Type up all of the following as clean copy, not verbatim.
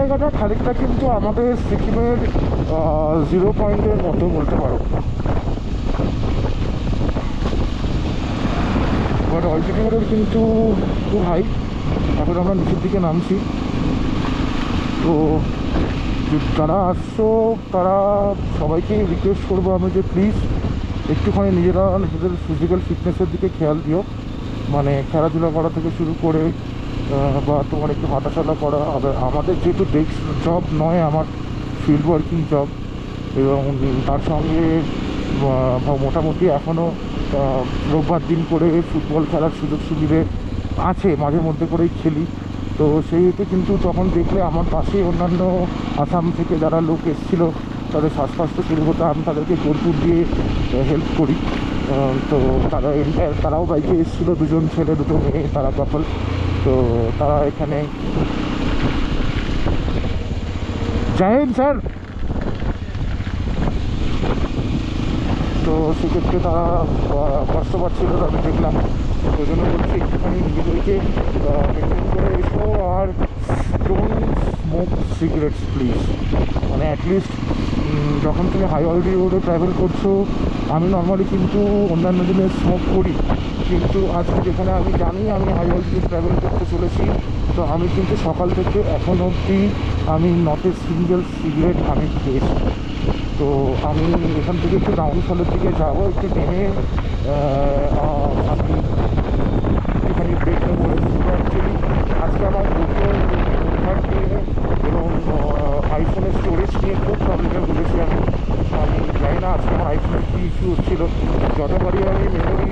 জায়গাটা খানিকটা কিন্তু আমাদের সিকিমের 0 পয়েন্টের মতো বলতে পারো। বাট অল্টিটিউডের কিন্তু খুব হাই। এখন আমরা নিচের দিকে নামছি। তো যারা আসছো তারা সবাইকে রিকোয়েস্ট করবো আমি যে প্লিজ একটুখানি নিজেদের ফিজিক্যাল ফিটনেসের দিকে খেয়াল দিও। মানে খেলাধুলা করা থেকে শুরু করে বা তোমার একটু হাঁটাচলা করা। আমাদের যেহেতু ডেস্ক জব নয়, আমার ফিল্ড ওয়ার্কিং জব, এবং তার সঙ্গে মোটামুটি এখনও রোববার দিন করে ফুটবল খেলার সুযোগ সুবিধে আছে, মাঝে মধ্যে করেই খেলি। তো সেইতে কিন্তু তখন দেখলে আমার পাশে অন্যান্য আসাম থেকে যারা লোক এসেছিলো তাদের শ্বাসকষ্ট শুরু হতো, আমি তাদেরকে কর্পূর দিয়ে হেল্প করি। তো তারাও বাইকে এসেছিলো, 2জন ছেলে 2 মেয়ে, তারা কাপল। তো তারা এখানে জয় হিন্দ স্যার। তো সেক্ষেত্রে তারা কষ্ট পাচ্ছিল, আমি দেখলাম। ওই জন্য বলছি একটুখানি নিজেদেরকে মেনটেন করে এসো। আর ডোন্ট স্মোক সিগারেটস প্লিজ। মানে অ্যাটলিস্ট যখন তুমি হাই অল্টিটিউডে ট্রাভেল করছো, আমি নর্মালি কিন্তু অন্যান্য দিনে স্মোক করি, কিন্তু আজকে যেখানে আমি জানি আমি হাই অল্টিটিউড ট্রাভেল করতে চলেছি, তো আমি কিন্তু সকাল থেকে এখন অবধি আমি নট এ সিঙ্গেল সিগারেট আমি খেয়েছি। তো আমি এখান থেকে একটু ডাউনফলের দিকে যাবো, একটু নেমে আমি একটুখানি ব্রেক নেবো। অ্যাকচুয়ালি আজকে আমার দুটো নিয়ে এবং আইফোনের স্টোরেজ নিয়ে খুব প্রবলেমে বলেছি আমি জানি না আজকে আমার আইফোনের কী ইস্যু হচ্ছিলো। যতবারই আমি মেমোরি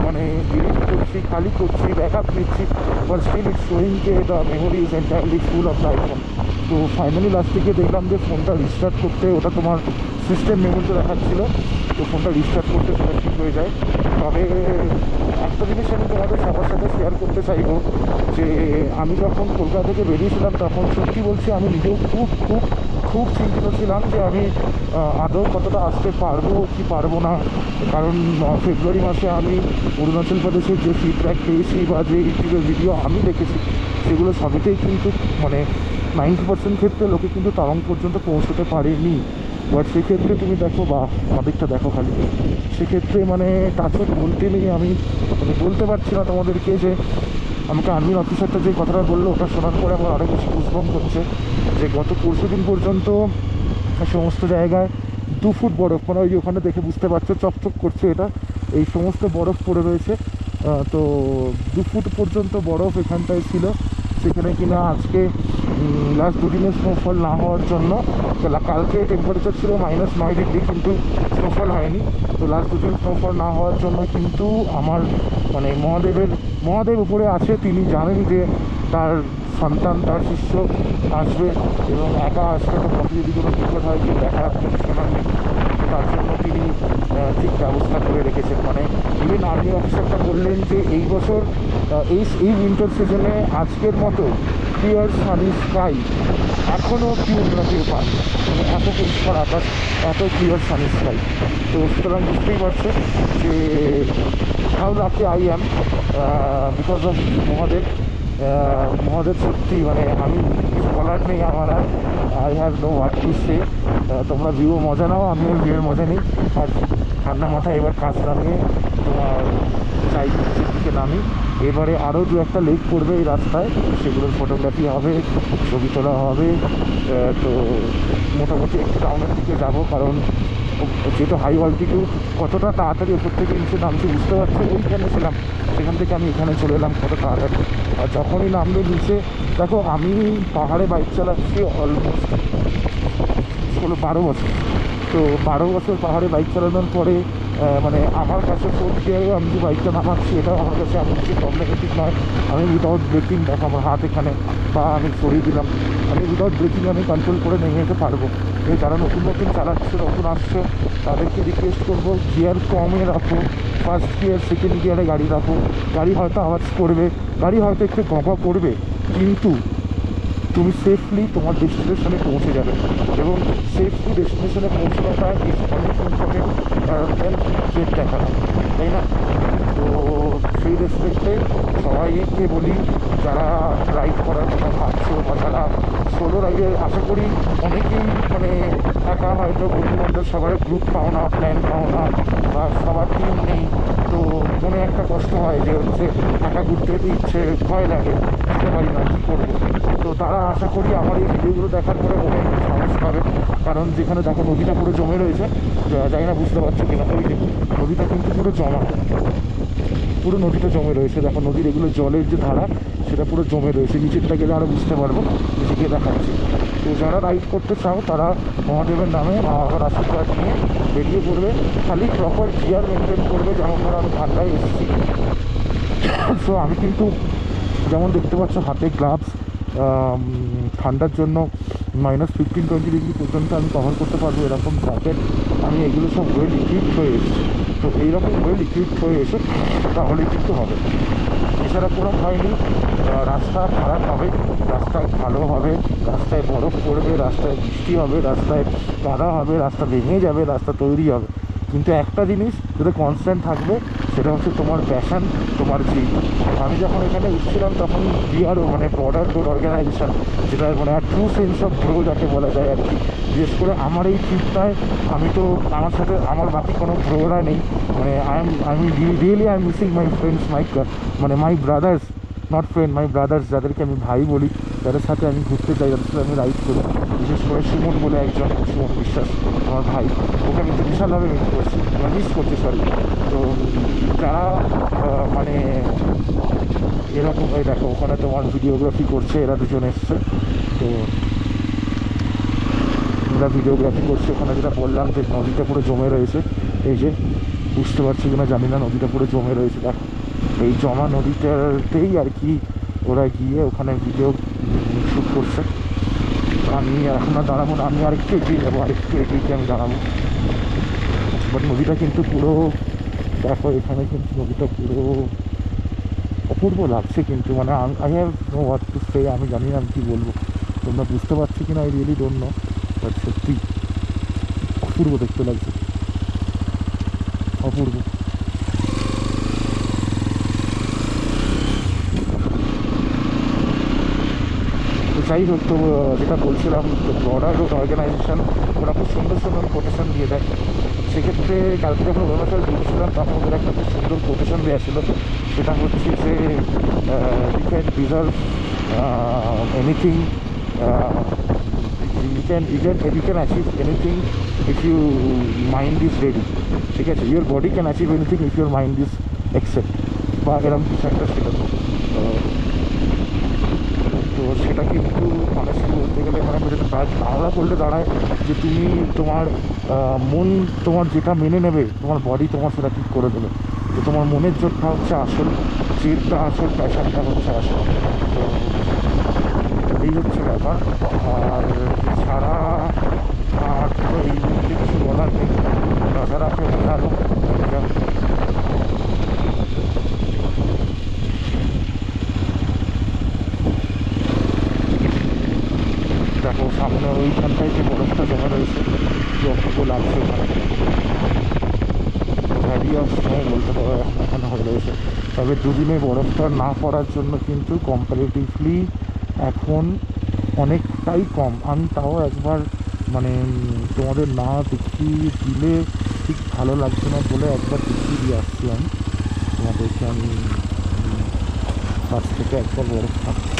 মানে ডিলিট করছি, খালি করছি, ব্যাকআপ নিচ্ছি, বাট স্টিল ইটস শোয়িং যে the memory is entirely full of the iPhone. তো ফাইনালি লাস্ট থেকে দেখলাম যে ফোনটা রিস্টার্ট করতে, ওটা তোমার সিস্টেম মেমোরিতে দেখাচ্ছিলো, তো ফোনটা রিস্টার্ট করতে সেটা ঠিক হয়ে যায়। তবে একটা জিনিস আমি তোমাদের সবার সাথে শেয়ার করতে চাইবো যে আমি যখন কলকাতা থেকে বেরিয়েছিলাম তখন সত্যি বলছি আমি নিজেও খুব খুব খুব চিন্তিত ছিলাম যে আমি আদৌ কতটা আসতে পারবো কি পারবো না। কারণ ফেব্রুয়ারি মাসে আমি অরুণাচল প্রদেশের যে ফিডব্যাক পেয়েছি বা যে ইউটিউবের ভিডিও আমি দেখেছি, সেগুলো সবইতেই কিন্তু মানে 90% ক্ষেত্রে লোকে কিন্তু তাওয়াং পর্যন্ত পৌঁছতে পারেনি। বাট সেক্ষেত্রে তুমি দেখো, বা আমাদেরটা দেখো খালি, সেক্ষেত্রে মানে টাচও বলতে নেই। আমি মানে বলতে পারছি না তোমাদেরকে যে আমাকে আর্মির অফিসারটা যে কথাটা বললো, ওটা শোনার পরে আমার আরও বেশি গুজবম্প হচ্ছে যে গত পরশু দিন পর্যন্ত সমস্ত জায়গায় 2 ফুট বরফ, মানে ওই ওখানে দেখে বুঝতে পারছো চকচক করছে, এটা এই সমস্ত বরফ পড়ে রয়েছে। তো 2 ফুট পর্যন্ত বরফ এখানটায় ছিল। সেখানে কিনা আজকে লাস্ট 2 দিনের স্নোফল না হওয়ার জন্য, কালকে টেম্পারেচার ছিল -9 ডিগ্রি, কিন্তু স্নোফল হয়নি। তো লাস্ট 2 দিন স্নোফল না হওয়ার জন্য কিন্তু আমার মানে মহাদেব উপরে আছে, তিনি জানেন যে তার সন্তান, তার শিষ্য আসবে এবং একা আসবে, তো পথে যদি কোনো বিপদ হয় কি দেখা শোনার নেই, তার জন্য তিনি ঠিক ব্যবস্থা করে রেখেছেন। মানে ইভেন আর্মি অফিসারটা বললেন যে এই বছর এই উইন্টার সিজনে আজকের মতো ক্লিয়ার সানি স্কাই এখনও অব্দি অন্য কেউ পান, মানে এত পরিষ্কার আকাশ, এত ক্লিয়ার সানি স্কাই। তো সুতরাং বুঝতেই পারছে যে how lucky I am because of Mahadev. সত্যি মানে আমি কিছু বলার নেই আমার, আর I have no what to say. তোমরা ভিউ মজা নাও, আমিও ভিউয়ের মজা নিই। আর ঠান্ডা মাথায় এবার কাজ নামিয়ে তোমার চাই দিকে নামি। এবারে আরও 2-1টা লেক পড়বে এই রাস্তায়, সেগুলোর ফটোগ্রাফি হবে, ছবি তোলা হবে। তো মোটামুটি একটু টাউনের দিকে যাবো, কারণ যেহেতু হাই অল্টিটিউড, কতটা তাড়াতাড়ি ওপর থেকে নিচে নামছি বুঝতে পারছি। ওইখানে ছিলাম, সেখান থেকে আমি এখানে চলে এলাম কত তাড়াতাড়ি। আর যখনই নামলো নিচে, দেখো আমি পাহাড়ে বাইক চালাচ্ছি অলমোস্ট হলো 12 বছর। তো 12 বছর পাহাড়ে বাইক চালানোর পরে মানে আমার কাছে ফোর্থ গিয়ারে আমি যে বাইকটা নামাচ্ছি, এটাও আমার কাছে এমন কিছু প্রবলেমেটিক নয়। আমি উইদাউট ব্রেকিং, দেখো আমার হাত এখানে, বা আমি সরিয়ে দিলাম, আমি উইদাউট ব্রেকিং আমি কন্ট্রোল করে নেমে যেতে পারবো। যারা নতুন চালাচ্ছে, নতুন আসছে, তাদেরকে রিকোয়েস্ট করবো গিয়ার কমে রাখো, ফার্স্ট গিয়ার সেকেন্ড গিয়ারে গাড়ি রাখো। গাড়ি হয়তো আওয়াজ করবে, গাড়ি হয়তো একটু গপা করবে, কিন্তু তুমি সেফলি তোমার ডেস্টিনেশনে পৌঁছে যাবে। এবং সেফলি ডেস্টিনেশনে পৌঁছানোটা ইজ অনেক ইম্পর্টেন্ট দেন ট্রেন দেখানো, তাই না? তো সেই রেসপেক্টে সবাইকে বলি, যারা রাইড করার কথা ভাবছো বা যারা সোলোর আগে, আশা করি অনেকেই মানে একা হয়তো বন্ধুবান্ধব সবার গ্রুপ পাও না, প্ল্যান পাও না, বা সবার টিম নেই, তো মনে একটা কষ্ট হয় যে হচ্ছে একা ঘুরতে যেতে ইচ্ছে, ভয় লাগে, যেতে পারি না, কী করবো। তো তারা আশা করি আমার এই ভিডিওগুলো দেখার পরে মনে একটু সাহস পাবে। কারণ যেখানে দেখো নদীটা পুরো জমে রয়েছে, জানি না বুঝতে পারছো কিনা, ওই যে নদীটা কিন্তু পুরো জমা, পুরো নদীটা জমে রয়েছে। দেখো নদীর এগুলো জলের যে ধারা সেটা পুরো জমে রয়েছে, নিচেরটা গেলে আরও বুঝতে পারবো, নিচে গিয়ে দেখাচ্ছি। তো যারা রাইড করতে চাও তারা মহাদেবের নামে মা বাবার আশীর্বাদ নিয়ে বেরিয়ে পড়বে, খালি প্রপার গিয়ার মেনটেন করবে। যেমন ধরো আমি ঠান্ডায় এসেছি, সো আমি কিন্তু যেমন দেখতে পাচ্ছ হাতে গ্লাভস, ঠান্ডার জন্য -15-20 ডিগ্রি পর্যন্ত আমি কভার করতে পারবো এরকম জ্যাকেট, আমি এগুলো সব ওয়েল ইকুইপড হয়ে এসেছি। তো এইরকম ওয়েল ইকুইপড হয়ে এসে তাহলেই কিন্তু হবে, এছাড়া কোনো ভয় নেই। রাস্তা খারাপ হবে, রাস্তা ভালো হবে, রাস্তায় বরফ পড়বে, রাস্তায় বৃষ্টি হবে, রাস্তায় কাদা হবে, রাস্তা ভেঙে যাবে, রাস্তা তৈরি হবে, কিন্তু একটা জিনিস যেটা কনস্ট্যান্ট থাকবে সেটা হচ্ছে তোমার প্যাশন, তোমার জিম। আমি যখন এখানে উঠছিলাম তখন বিআরও মানে বর্ডার রোড অর্গানাইজেশন, যেটা মানে ট্রু সেন্স অফ গ্রো যাকে বলা যায় আর কি, বিশেষ করে আমার এই ট্রিপটায় আমি তো আমার সাথে আমার বাকি কোনো গ্রোরা নেই, মানে আমি really I am missing my friends, মানে my brothers, not friend, my brothers, যাদেরকে আমি ভাই বলি, যাদের সাথে আমি ঘুরতে চাই, যাদের সাথে আমি রাইড করি। বিশেষ করে সুমন বলে একজন, সুমন বিশ্বাস আমার ভাই, ওকে আমি তো বিশালভাবে মিস করছি সরি। তো যারা মানে এরকম, এই দেখো ওখানে তোমার ভিডিওগ্রাফি করছে, এরা দুজন এসছে, তো এরা ভিডিওগ্রাফি করছে ওখানে। যেটা বললাম যে নদীটা পুরো জমে রয়েছে, এই যে বুঝতে পারছি কিনা জানি না, নদীটা পুরো জমে রয়েছে। দেখো এই জমা নদীটাতেই আর কি ওরা গিয়ে ওখানে ভিডিও শ্যুট করছে। আমি এখন আর দাঁড়াবো না, আমি আরেকটু এগিয়ে যাবো, আরেকটু এগিয়ে আমি দাঁড়াবো। বাট নদীটা কিন্তু পুরো দেখো, এখানে কিন্তু নদীটা পুরো অপূর্ব লাগছে, কিন্তু মানে I have no what to সে, আমি জানি না আমি কী বলবো, তোমরা বুঝতে পারছি কিনা I really don't know, but সত্যি অপূর্ব দেখতে লাগছে, অপূর্ব। তো যাই হোক, তো যেটা বলছিলাম, তো বর্ডার রোড অর্গানাইজেশন ওরা খুব সুন্দর সুন্দর কোটেশন দিয়ে দেয়। সেক্ষেত্রে কালকে যখন অরুণাচল ঢুকছিলাম তখন ওদের একটা খুব সুন্দর কোটেশন দেওয়া ছিল, সেটা হচ্ছে যে you can deserve anything, you can achieve anything if your mind is ready, ঠিক আছে, your body can achieve anything if your mind is accept, বা এরকম কিছু একটা ছিল। তো সেটা কিন্তু অনেস্টলি বলতে গেলে মানে যেটা বাংলা করলে দাঁড়ায় যে তুমি তোমার মন তোমার যেটা মেনে নেবে, তোমার বডি তোমার সেটা ঠিক করে দেবে। তো তোমার মনের জোরটা হচ্ছে আসল, জেদটা আসল, প্যাশনটা হচ্ছে আসল। তো এই হচ্ছে ব্যাপার। আর এছাড়া আর তো এই মুহূর্তে কিছু বলার নেই, নজর রাখে ভালো। দেখো সামনে ওইখানটায় যে বরফটা জমা রয়েছে, কি অপূর্ব লাগছে ওখানে, ভ্যালি অফ স্নো বলতে পারো এখন হয়ে রয়েছে। তবে দুদিনে বরফটা না পড়ার জন্য কিন্তু কম্পারেটিভলি এখন অনেকটাই কম। আমি তাও একবার মানে তোমাদের না দেখিয়ে দিলে ঠিক ভালো লাগছে না বলে একবার দেখিয়ে দিয়ে আসছি আমি তোমাদেরকে, আমি কাছ থেকে একবার বরফ থাকছি।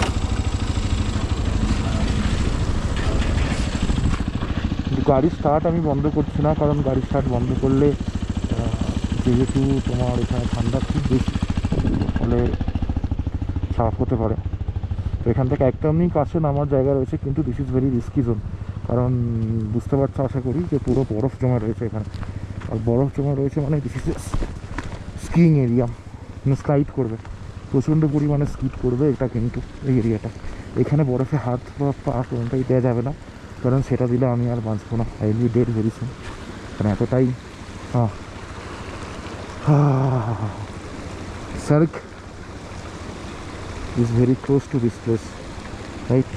গাড়ি স্টার্ট আমি বন্ধ করছি না, কারণ গাড়ি স্টার্ট বন্ধ করলে যেহেতু তোমার এখানে ঠান্ডা খুব বেশি, ফলে চাপ হতে পারে। তো এখান থেকে একদমই কাছে নামার জায়গা রয়েছে, কিন্তু this is very risky zone, কারণ বুঝতে পারছো আশা করি যে পুরো বরফ জমা রয়েছে এখানে। আর বরফ জমা রয়েছে মানে দিস ইজ স্কিইং এরিয়া, মানে স্লাইড করবে, প্রচণ্ড পরিমাণে স্কিড করবে এটা কিন্তু এই এরিয়াটা। এখানে বরফে হাত বা পা কোনোটাই দেওয়া যাবে না, কারণ সেটা দিলে আমি আর বাঁচবো না, I will be dead very soon, কারণ এতটাই Sarg is very close to this place, right?